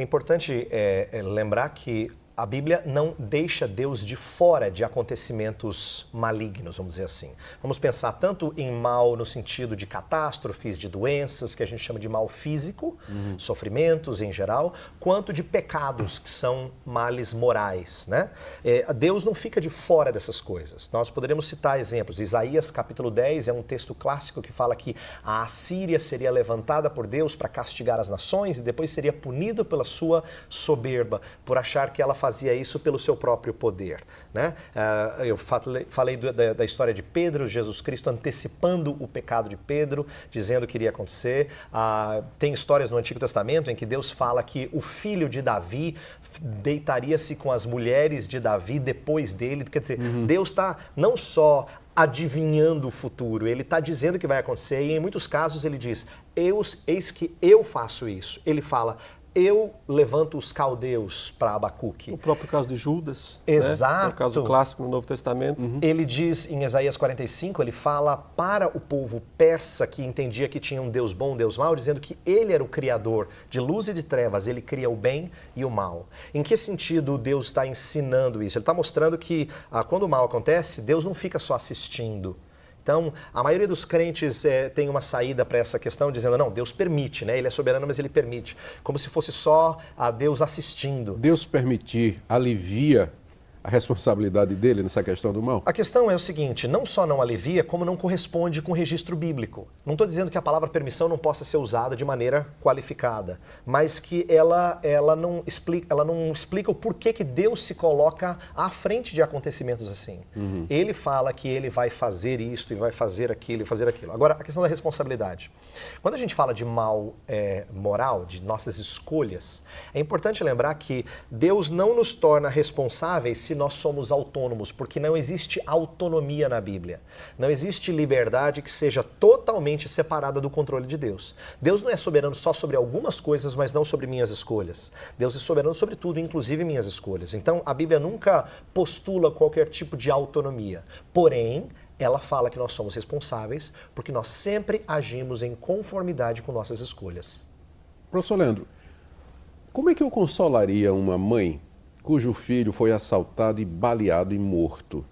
É importante lembrar que a Bíblia não deixa Deus de fora de acontecimentos malignos, vamos dizer assim. Vamos pensar tanto em mal no sentido de catástrofes, de doenças, que a gente chama de mal físico, sofrimentos em geral, quanto de pecados, que são males morais, né? Deus não fica de fora dessas coisas. Nós poderíamos citar exemplos. Isaías capítulo 10 é um texto clássico que fala que a Assíria seria levantada por Deus para castigar as nações e depois seria punido pela sua soberba, por achar que ela fazia isso pelo seu próprio poder, né? Eu falei da história de Pedro, Jesus Cristo antecipando o pecado de Pedro, dizendo que iria acontecer. Tem histórias no Antigo Testamento em que Deus fala que o filho de Davi deitaria-se com as mulheres de Davi depois dele. Quer dizer, Deus está não só adivinhando o futuro, ele está dizendo que vai acontecer e em muitos casos ele diz, eis que eu faço isso. Ele fala, eu levanto os caldeus para Abacuque. O próprio caso de Judas. Exato. Né? É o caso clássico no Novo Testamento. Ele diz em Isaías 45, ele fala para o povo persa que entendia que tinha um Deus bom, um Deus mau, dizendo que ele era o criador de luz e de trevas, ele cria o bem e o mal. Em que sentido Deus está ensinando isso? Ele está mostrando que quando o mal acontece, Deus não fica só assistindo. Então, a maioria dos crentes tem uma saída para essa questão, dizendo, não, Deus permite, né? Ele é soberano, mas ele permite. Como se fosse só a Deus assistindo. Deus permitir alivia a responsabilidade dele nessa questão do mal? A questão é o seguinte, não só não alivia, como não corresponde com o registro bíblico. Não estou dizendo que a palavra permissão não possa ser usada de maneira qualificada, mas que ela não explica o porquê que Deus se coloca à frente de acontecimentos assim. Ele fala que ele vai fazer isto e vai fazer aquilo e fazer aquilo. Agora, a questão da responsabilidade. Quando a gente fala de mal moral, de nossas escolhas, é importante lembrar que Deus não nos torna responsáveis se nós somos autônomos, porque não existe autonomia na Bíblia. Não existe liberdade que seja totalmente separada do controle de Deus. Deus não é soberano só sobre algumas coisas, mas não sobre minhas escolhas. Deus é soberano sobre tudo, inclusive minhas escolhas. Então, a Bíblia nunca postula qualquer tipo de autonomia. Porém, ela fala que nós somos responsáveis porque nós sempre agimos em conformidade com nossas escolhas. Professor Leandro, como é que eu consolaria uma mãe cujo filho foi assaltado e baleado e morto?